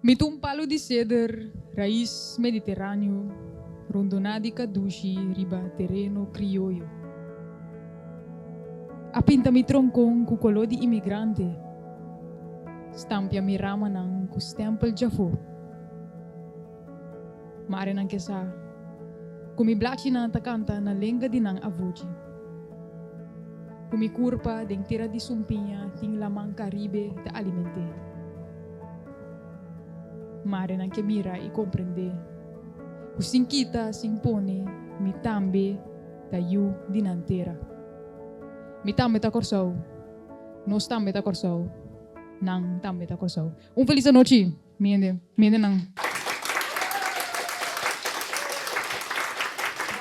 Mit um palo de cedro, raiz mediterrâneo, rondonadi caduci, riba terreno criollo. A pinta mi troncon cu colo di imigrante. Stampia mi ramanan cu stempel jafo. Mare nan kesa. Kumi blachi na takanta na lenga di nang avuji. Kumi kurpa deng tira di sumpinha ting lamang caribe ta alimente. Mare nan ke mira e comprende. O sinkita simpone mi tambe ta yu dinantera. Mi tambe ta corsau. Nos tambe ta corsau. Nang tambe ta corsau. Feliz noite. Miende nang.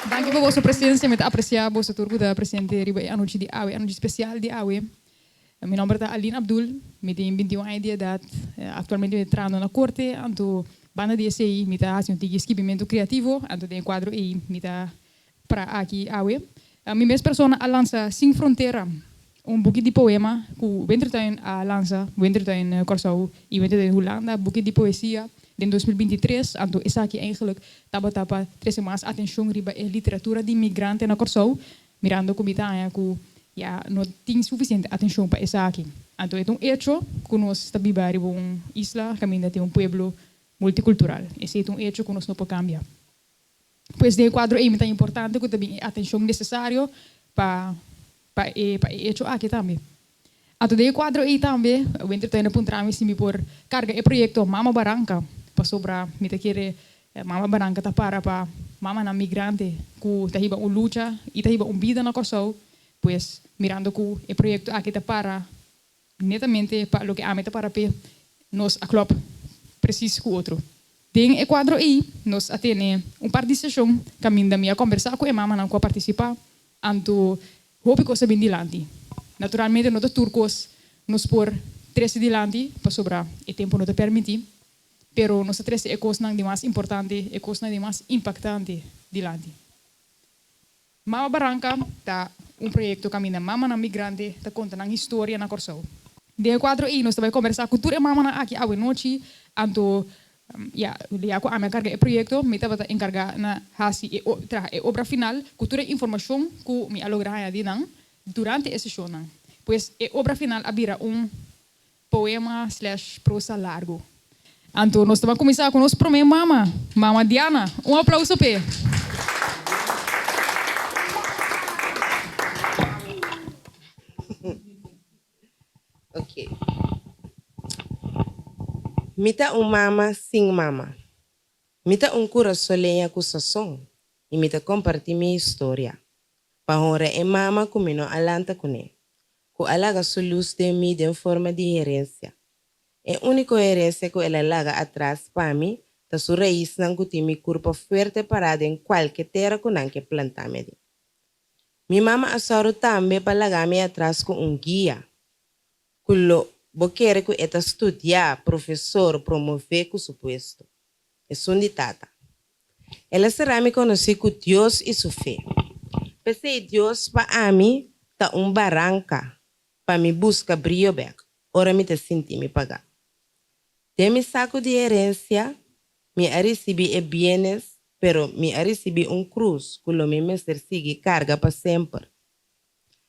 Danke por vossa presença, me apreciar vossa turco da presente riba a noite de AWE, a noite especial de AWE. Meu nome é Aline Abdul, me tenho 21 anos de idade, atualmente eu trabalho na corte, anto banda de SI, me tá fazendo um esquipamento criativo, anto tem quadro e me tá para aqui AWE. Minha mesma pessoa lança Sem Fronteira, boek de poema, que Wintertuin lança, Wintertuin Corsau e Wintertuin Holanda, boek de poesia. In 2023, anto is aqui eigenlijk tapa 3 mais atenção riba a literatura de imigrante na Corsau, mirando como está que já não tem suficiente atenção para essa aqui. Anto é hecho que nós está vivendo uma isla, caminha de pueblo multicultural. Esse é hecho que nós não podemos cambiar. Pois de quadro é muito importante que também atenção necessário para hecho aqui também. Anto de quadro é também, o entretenimento puntrami se me por carga e projeto Mama Barranca. Para sobra, me te querer Mama Barranca tá para mama na migrante que tá hiba luta e tá hiba vida na Corsau, pues mirando que o projeto aqui tá para netamente para lo que a meta para pe nos aclop preciso com outro. Tem e quadro aí, nós atene par de sessão caminho da minha conversar com a mama não com participar, anto hope que você bem dilante. Naturalmente nós turcos nos por 13 dilante para sobra e tempo não te permitir. Pero nossa 13 é coisa de mais importante, é coisa de mais impactante dilante. Mama Barranca tá projeto caminho mama na migrante, tá conta na história na Corsau. De quadro aí nós vai conversar com toda mama na aqui a noite, anto com a minha carga e projeto, me tava encargar na hasi e obra final, com toda informação que me alogra de nang durante essa show nang. Pois a obra final abira poema/prosa largo. Então, nós vamos começar com o nosso primeiro Mama Diana. Aplauso para Ok. Mita mama sem mama. Mita cura solenha com sazão. E mita compartilhar minha história. Para honrar mama como não alanta com ele. Com alaga sua luz de mim de forma de herência. É a única herência que ela larga atrás para mim, da sua raiz não tem meu corpo forte parado em qualquer terra que não que plantar me. Minha mama assauro também para largar-me atrás com guia. Quando eu quero que ela estudie, professor, promover com suposto. É de tata. Ela será me conhecer com Deus e sua fé. Pensei Deus para mim, tá barranca, para me buscar brilho bem. Ora me te senti me pagar. De mi saco de herência, me recebi bienes, pero me recebi cruz, que lo me sigue carga para sempre.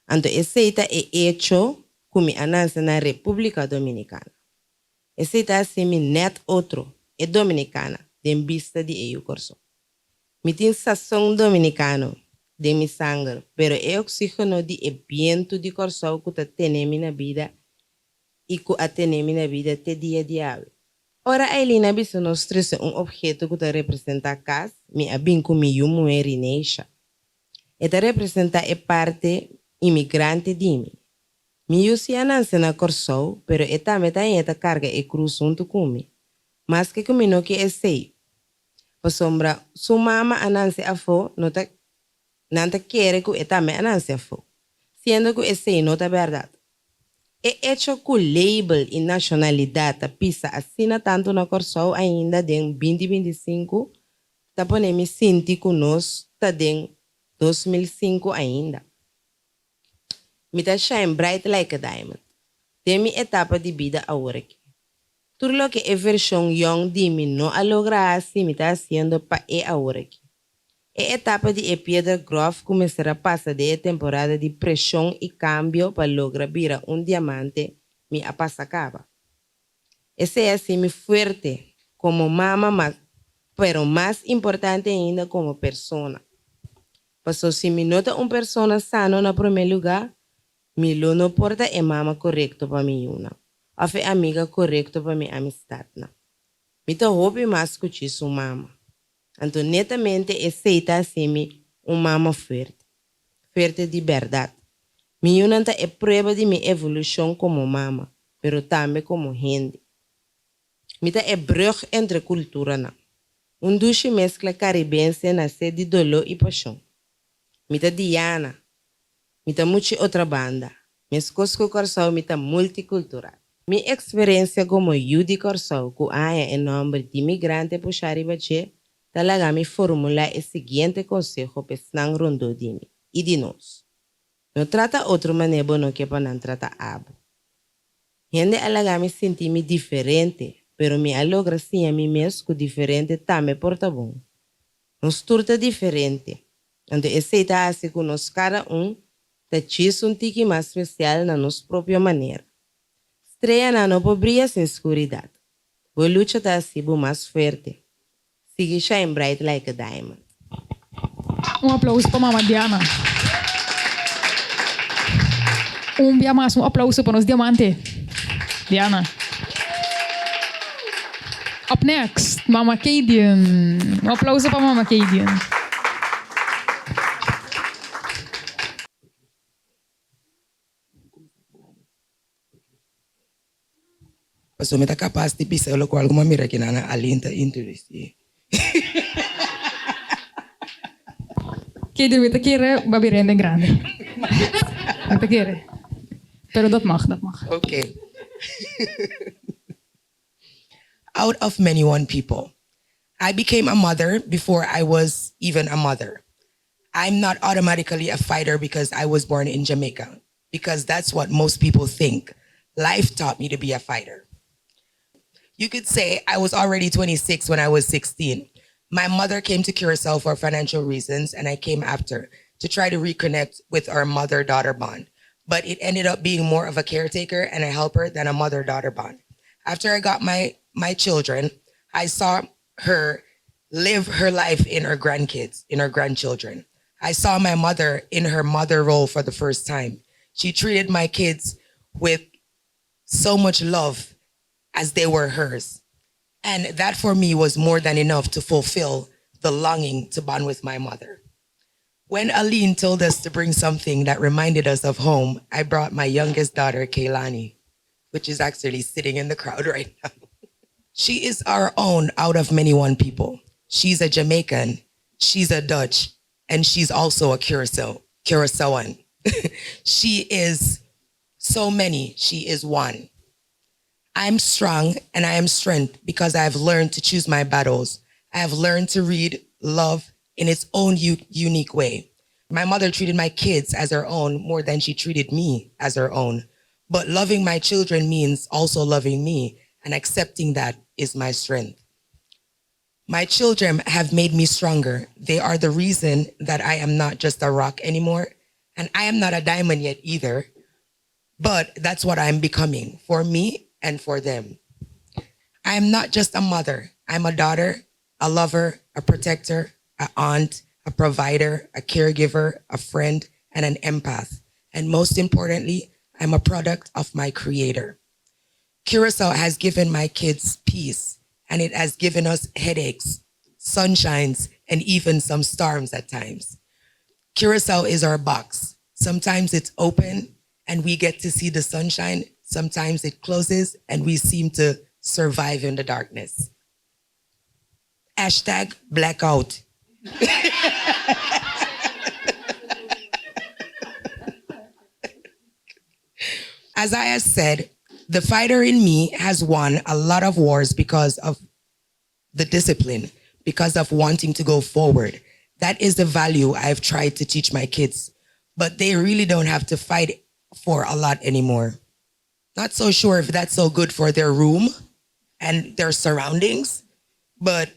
Então, esse é hecho que me anança na República Dominicana. Esse é assim, me net outro, é dominicana, de vista de eu corso. Me tem sazão dominicano, de mi sangue, pero é oxígeno de viento de corso que tem na vida e que atene na vida até dia de hoje. Ora, a Elina bisa nos trouxe objeto que representa a casa, me abin com mi yumo e rineisha. E representa a parte imigrante de mim. Mi usi ananse na Corsau, pero eta meta eta carga e cruz junto comigo. Mas que comi no que é sei. Por sombra, sua mama ananse a fo, nanta quer que eta me ananse a fo. Sendo que é sei nota verdade. É hecho que o label e nacionalidade pisa assina tanto na Corsau ainda em 2025, tá me senti que nós tá em 2005 ainda. Me tá shine bright like a diamond. Tem minha etapa de vida agora aqui. Todo lo que es versión young de mí no ha logrado así, me está haciendo para ahora aquí. A etapa de piedra grove começará a passar de temporada de pressão e cambio para lograr virar diamante, me apasacaba. Esse é assim me fuerte como mama, mas, pero mais importante ainda como persona. Passou se me nota persona sano na primeiro lugar, me lo não porta é mama correto para mim uma. Ou é amiga correto para minha amistade. Me tá hobby mais que isso mama. Então, netamente, aceita assim mama fuerte de verdade. Mi unanta é prova de minha evolução como mama, pero também como gente. Mita é brug entre cultura na. Duche mescla caribense na sede de dolor e paixão. Mita Diana, mita muita outra banda. Mes cosco corsau mita multicultural. Minha experiência como Yudi Corsau, que é em nome de imigrante puxar e bater, talaga me formula o seguinte consejo para snang rondo de mim e de nós. Não trata outra maneira no que para não trata abo. Gente alaga me sentir me diferente, pero me alogra sim a mim mesmo diferente também porta bom. Nos turta diferente. Então aceita assim que nós cada tá chiso tique mais especial na nossa própria maneira. Estreia na não brilha sem escuridade. Vou luta tá assim mais forte. Sigue shine bright like a diamond. Aplauso para Mama Diana. Dia mais, aplauso para nos diamante. Diana. Up next, Mama Cadian. Aplauso para Mama Cadian. So me tá capaz de pisar lo qual alguma mira que nana alinta interesse. Cadian, we te keren, babi rende grande. We te keren. Pero dat mag. Okay. Out of many one people, I became a mother before I was even a mother. I'm not automatically a fighter because I was born in Jamaica, because that's what most people think. Life taught me to be a fighter. You could say I was already 26 when I was 16. My mother came to Curacao for financial reasons, and I came after to try to reconnect with our mother-daughter bond. But it ended up being more of a caretaker and a helper than a mother-daughter bond. After I got my children, I saw her live her life in her grandkids, in her grandchildren. I saw my mother in her mother role for the first time. She treated my kids with so much love as they were hers. And that for me was more than enough to fulfill the longing to bond with my mother. When Aline told us to bring something that reminded us of home, I brought my youngest daughter, Kaylani, which is actually sitting in the crowd right now. She is our own out of many one people. She's a Jamaican, she's a Dutch, and she's also a Curaçaoan. She is so many, she is one. I'm strong and I am strength because I have learned to choose my battles. I have learned to read love in its own unique way. My mother treated my kids as her own more than she treated me as her own. But loving my children means also loving me, and accepting that is my strength. My children have made me stronger. They are the reason that I am not just a rock anymore, and I am not a diamond yet either, but that's what I'm becoming for me and for them. I am not just a mother. I'm a daughter, a lover, a protector, an aunt, a provider, a caregiver, a friend, and an empath. And most importantly, I'm a product of my creator. Curacao has given my kids peace, and it has given us headaches, sunshines, and even some storms at times. Curacao is our box. Sometimes it's open and we get to see the sunshine. Sometimes it closes and we seem to survive in the darkness. Hashtag blackout. As I have said, the fighter in me has won a lot of wars because of the discipline, because of wanting to go forward. That is the value I've tried to teach my kids, but they really don't have to fight for a lot anymore. Not so sure if that's so good for their room, and their surroundings, but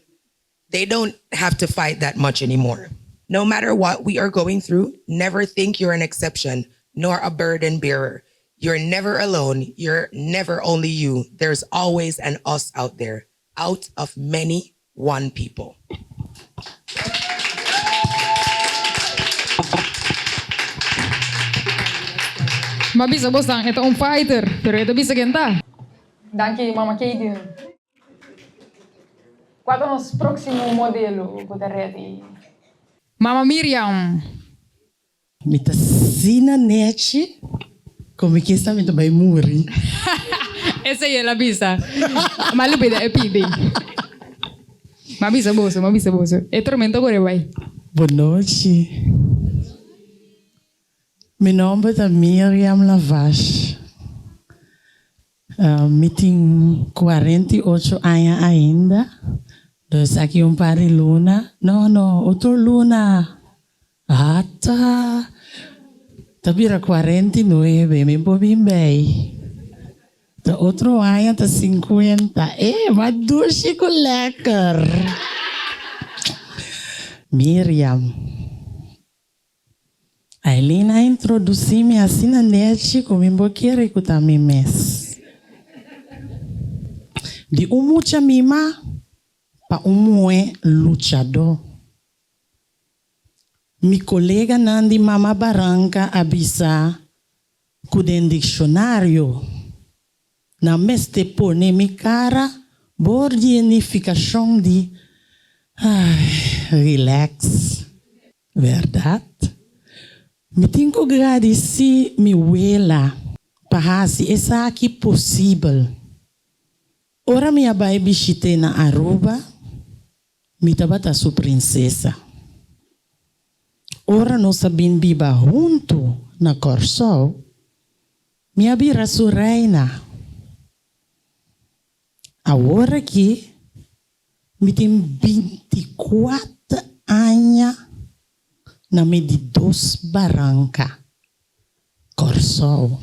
they don't have to fight that much anymore. No matter what we are going through, never think you're an exception nor a burden bearer. You're never alone. You're never only you. There's always an us out there, out of many, one people. Mabisa bosang, ito un fighter, pero ito bisa genta. Danke, Mama Katie. Qual é o nosso próximo modelo que está ready? Mama Miriam. Mita sina nete, como que está mita vai muri. Essa aí é a bisa. Malupida é pide. Mabisa boso. É tormento agora vai. Boa noite. Meu nome é Miriam Lavache. Me tenho 48 anos ainda. Dus aqui pari Luna. No, outro Luna. Tá vira 49, me pô bem bem. Tá outro ano tá 50. Mas doce com lekker. Miriam. A Helena introduzi-me assim na net como eu quero escutar me mes. De mucha mima para moe luchador. Mi colega Nandi Mama Barranca avisa com o dicionário. Na meste pone mi cara bordienificação de relax. Verdade? Me tenho que agradecer mi abuela para fazer isso aqui possível. Ora minha bai bichite na Aruba, me tabata sua princesa. Ora nós sabem biba junto na Corsol, minha bira sua reina. Agora aqui, me tem 24 anos na Medidos Barranca, Corsol.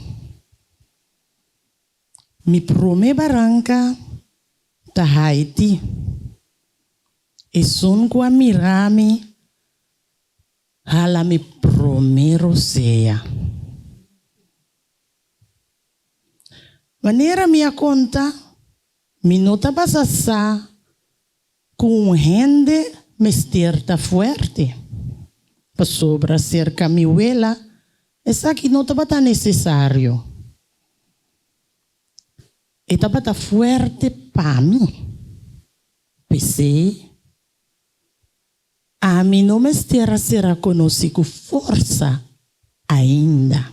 Mi prome Barranca da Haiti. E son com a mirami hala mi prome Rosea. Maneira minha conta, mi nota basassa com gente mesterta fuerte. Para sobra ser camiuela, essa aqui não estava tão necessário. E estava tão fuerte para mim. Pensei, a mim não me será conhecido com força ainda.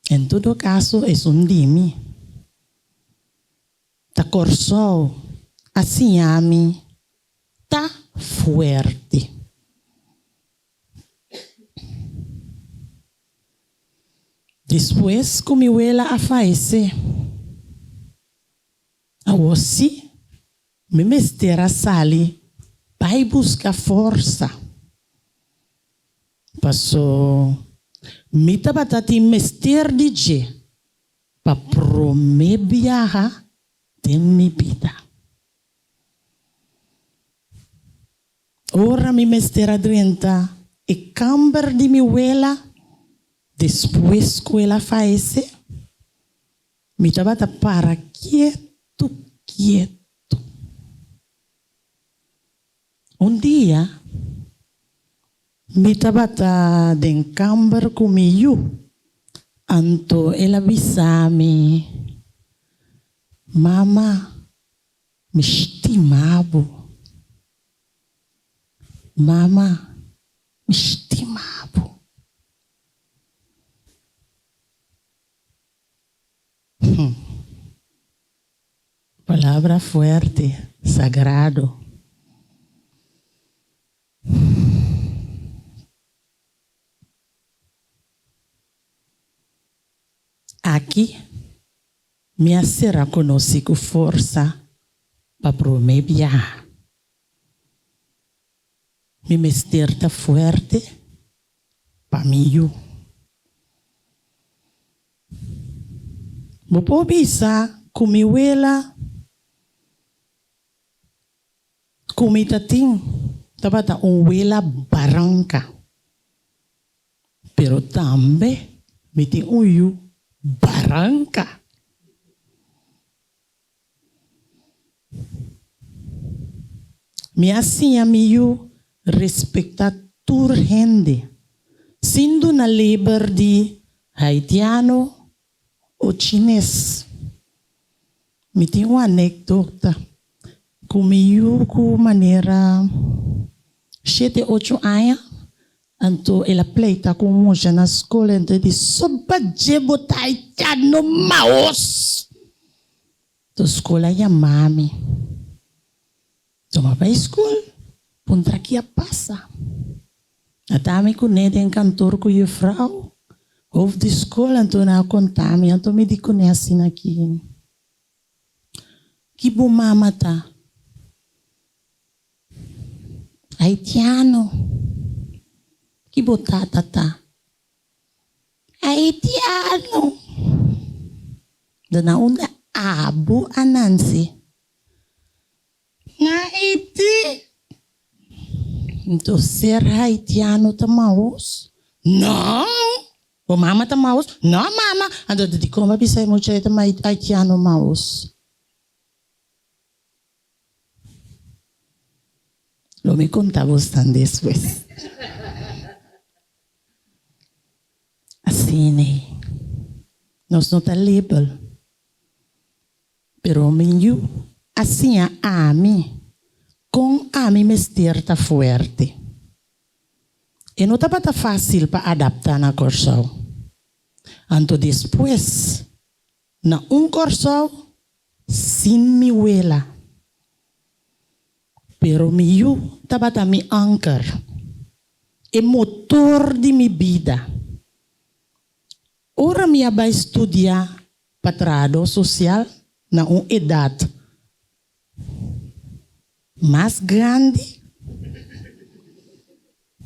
Em todo caso, é dime. Tá corsol, assim a mim, tá fuerte. Depois, como ela a falece, a você me mestera sali, vai buscar força. Passou, me tabatati mester de je, para promer viajar de minha vida. Ora me mestera drenta, e camber de mi abuela. Depois que ela falece, me estava para quieto. Dia, me estava em câmara comigo. Anto ela avisava-me, mama, me estimava. Mama, me estimava. Palavra fuerte, sagrado. Aqui, minha será conosco força para prometer. Me mesterta fuerte para mim. Vou pensar como ela Kumitating, tapata wela barangka. Pero tambe, miting uyu barangka. Mi assim amigo respecta tur gente. Sindo na labor de haitiano ou chinês. Me tem uma anedota. Comigo com maneira 7-8 anos. Anto ela pleita com moja na escola. Então de soba jebo haitiano maos. To escola ya mami. Toma para a escola. Punta aqui a passa. Atami ko nede en kantor ko je vrouw. Hoofd de school en toen contami. En toen me di konesi na ki. Kibo mama ta. Haitiano. Kibo tata ta. Haitiano. Dana unda abu anansi. Na iti. Então, ser haitiano tamaos? Não! O mama tamaos? Não, mama! Então, de como bisa mo siya haitiano maos? Lo me contamos tan después. Assim, né? Nós não tá label. Pero menyu, assim a mim. Com a mim está forte. E não está fácil para adaptar na corção. Então depois, na corção, sem me huela. Pero eu estava me ancar. E motor de minha vida. Ora me vai estudar patrado social na idade mais grande,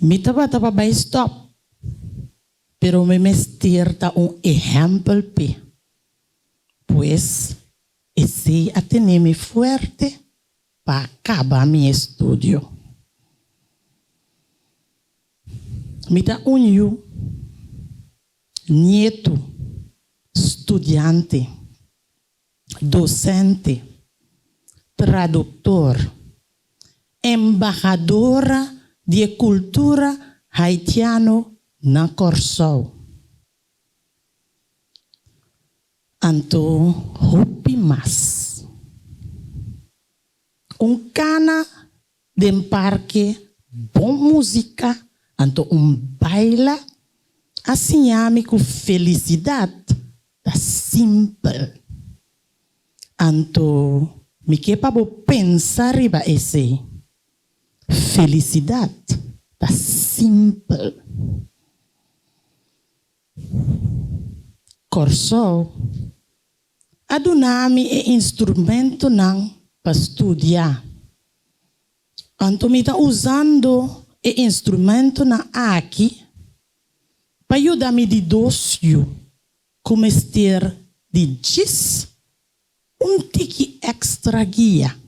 me tava para stop, pero me mestirta exemplo pe, pues esse atene-me forte para acabar meu estudo. Me dá nieto, estudante, docente, tradutor, embajadora de cultura haitiano na Corsou. Anto hopi mas. Cana de parque, bom música, anto baila, assim ame com felicidade, da simple. Anto me que para pensar riba esse felicidade da simple. Corso adunami e instrumento nang para estudar. Anto me tá usando e instrumento na aqui para ajudar-me de docio como estar de gis tiki extra guia.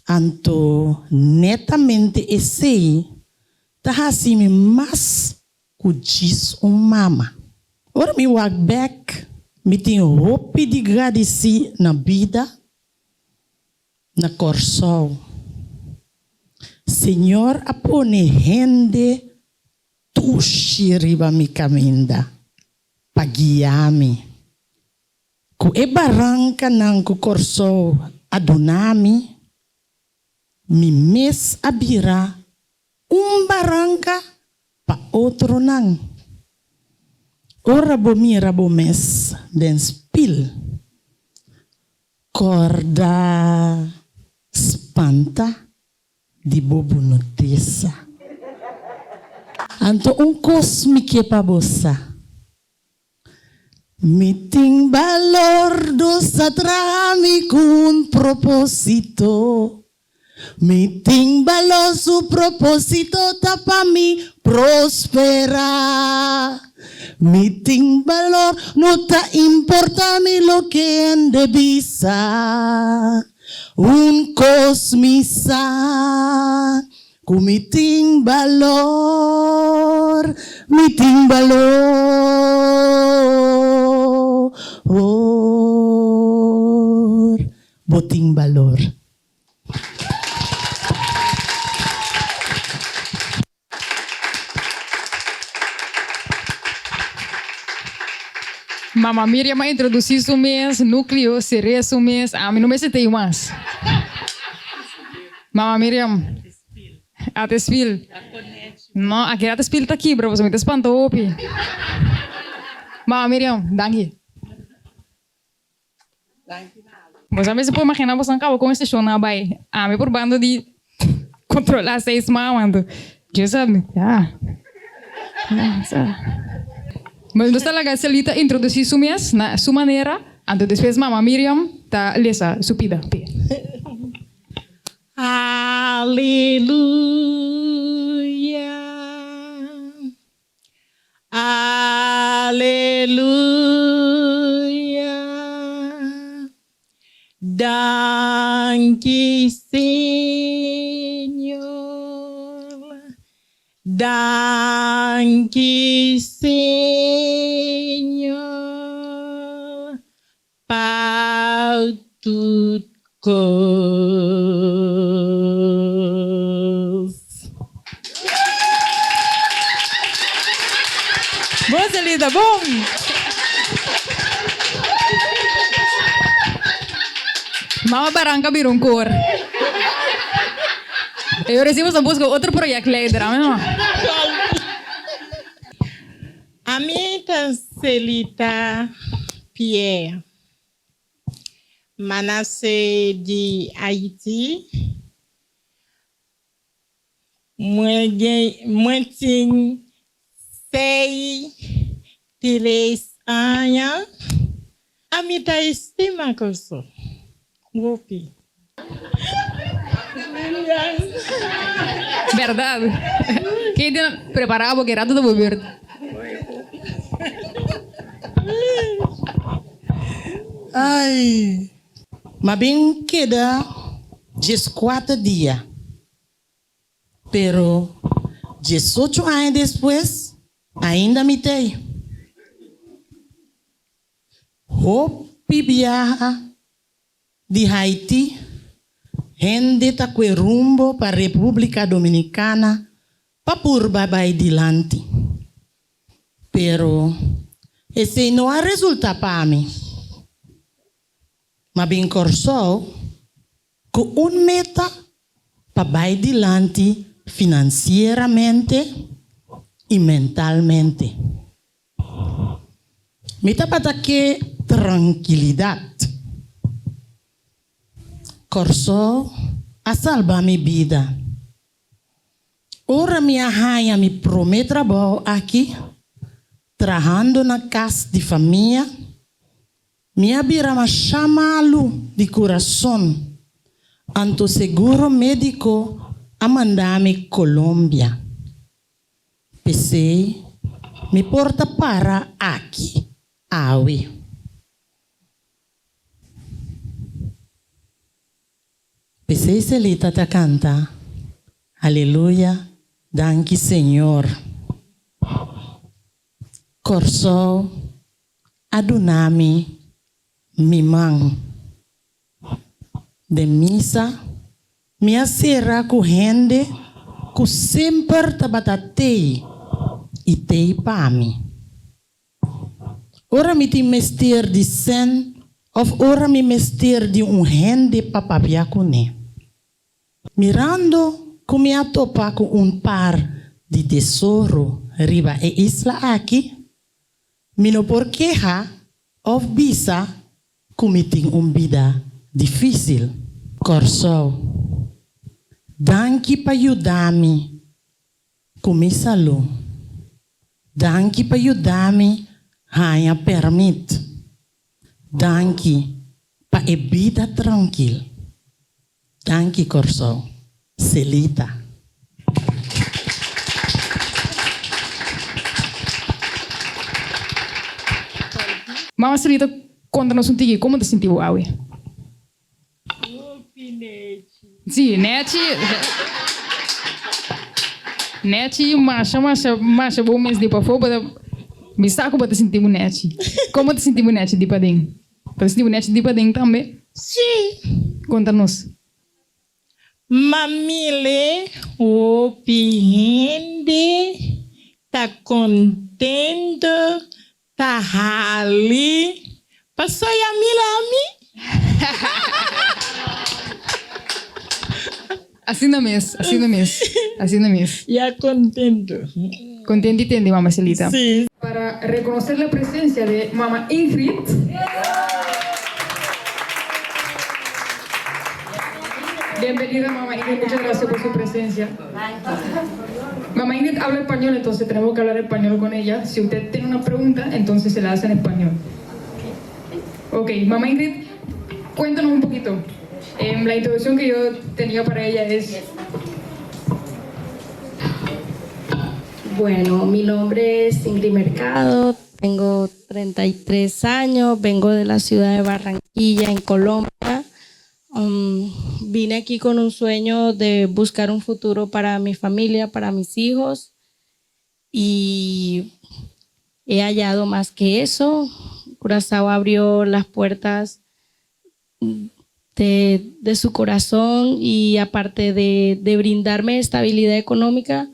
Anto netamente esse tá assim mais kujis mama. Ora me walk back, me tenho hope de agradecer na vida, na Corsou. Senhor, apone rende tu riba mi caminda, pa guiar-me. Ku e barranca nang ku Corsou adunami, mi mes abira barranca pa outro nang. Ora bo mira bo mes den spil. Corda spanta di bobo notiça. Anto cosmique pa bossa. Meeting valor dos atrami con propósito. Meeting valor su propósito tapa mi prospera. Meeting valor no te importa mi lo que en de visa. un cosmisa, kumiting valor, miting valor, boting valor. Mama Miriam introduziu o mês, núcleo, cereço o mês. Mim não me sentei mais. Mama Miriam. Até spil. Não, aqui até spil tá aqui, bro. Você me espantou, opi. Mama Miriam, danke. Você mesmo pode imaginar, você acaba com esse show na Bahia. Me por bando de controlar 6 mamas. Já sabe? Mas nós estamos lá, Celita, introduzir o mês na sua maneira. Então, depois, Mama Miriam está lesa, supida. Aleluia. Aleluia. Danke, Senhor. Danke, Senhor. Para tudo coisa. Bom, Celita, bom! Mama Barranca virou um cor. Eu recebo essa busca outro projeto leider, não? A minha Celita Pierre, Manassé de Haïti, moi tenho 3 anos, a minha estima que eu sou. Wopi. Verdade. Quem preparava o que era do governo? Ai, mas bem queda 4 dias. Pero 18 anos depois, ainda me tem. Hopi viaja de Haiti, gente tá com rumbo para República Dominicana, para por babai dilante. Pero esse não há resultado para mim. Mas bem corso, com meta para babai dilante financeiramente e mentalmente. Meta para que tranquilidade. Corso a salvar minha vida. Ora minha rainha me promete trabalho aqui, trabalhando na casa de família. Minha bira me chamá-lo de coração. Anto seguro médico a mandar-me Colômbia. Pensei, me porta para aqui, awe. Pensei, Celita, te canta. Aleluia, danke, Senhor. Corso, adunami, mimang. De misa, minha serra corrende, que sempre tabatatei e tei pami. Ora me tem mester de sen, of ora me mester de rende papabiacune. Mirando como a topa com par de tesouro riba e isla aqui, mino por queja of bisa como tem vida difícil. Corso, danke para ajudar-me com minha saúde. Danke para ajudar-me a permite. Danke para a vida tranquila. Danke, Corso. Celita. Mama Celita, conta-nos um tigre, como te sentiu, Aue? Sim, Neti, marcha, bom mês de pafo, me saco para te sentir bonete. Como te sentir bonete de padem? Para sentir bonete de padem também? Sim. Conta-nos. Mamile, o pihende, tá contente, tá ali. Passou a milami. Assim na mês. Ya contento. Contente e tende, mamá Celita. Sí. Para reconocer la presencia de mamá Ingrid. Bienvenida, mamá Ingrid, muchas gracias por su presencia. Mamá Ingrid habla español, entonces tenemos que hablar español con ella. Si usted tiene una pregunta, entonces se la hace en español. Ok, mamá Ingrid, cuéntanos un poquito. La introducción que yo tenía para ella es... Bueno, mi nombre es Ingrid Mercado, tengo 33 años, vengo de la ciudad de Barranquilla, en Colombia. Vine aquí con un sueño de buscar un futuro para mi familia, para mis hijos, y he hallado más que eso. Curazao abrió las puertas de su corazón, y aparte de brindarme estabilidad económica,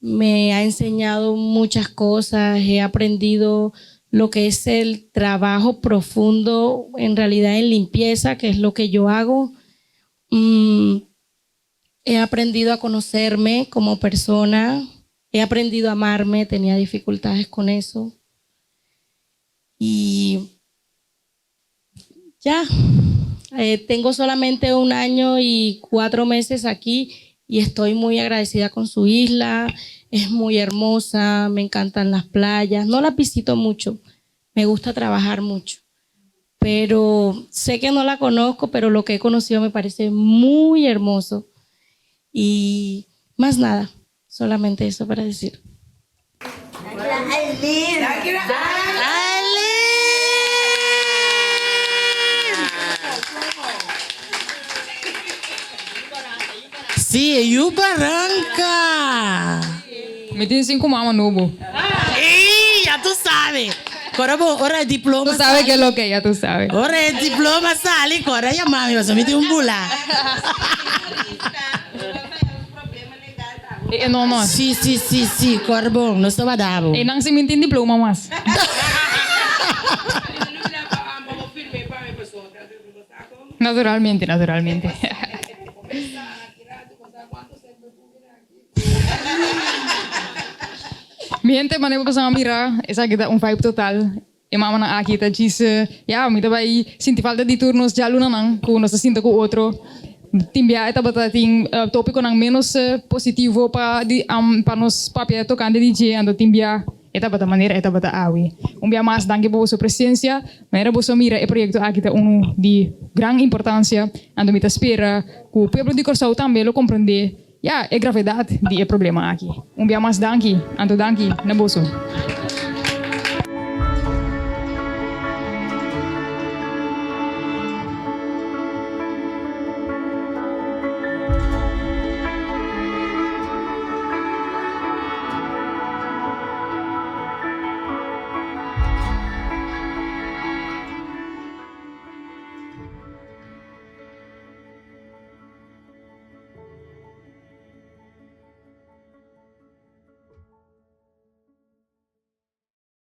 me ha enseñado muchas cosas. He aprendido lo que es el trabajo profundo, en realidad en limpieza, que es lo que yo hago. He aprendido a conocerme como persona, he aprendido a amarme, tenía dificultades con eso. Y ya, tengo solamente 1 año y 4 meses aquí, y estoy muy agradecida con su isla. Es muy hermosa, me encantan las playas. No la visito mucho, me gusta trabajar mucho, pero sé que no la conozco, pero lo que he conocido me parece muy hermoso. Y más nada, solamente eso para decir. Sí, you Barranca. Me tiene 5 mamás nuevo. ¡Y ya tú sabes! Ahora el diploma. Tú sabes qué es lo que ya tú sabes. Ahora el diploma sale, ahora ya mami, vas a meter un bula. No. Sí, Corbo, no estaba dado. E não se me entende diploma mais. Naturalmente. Mi gente, maneiro que a mirar, essa aqui tá vibe total. E mamãe aqui tá disse, me vai sentir falta de turnos já luna não, que nós sinta com o outro. Timbia eta bata ting tópico nang menos positivo para nos papel tocando DJ ando timbia eta bata maneira eta bata awi. Dia mais danke por sua presença. Maneira você mira o projeto aqui tá de grande importância. Ando me espera que o povo de Curaçao também lo compreender. É gravidade do problema aqui. Dia mais danke, ando danke na bolso.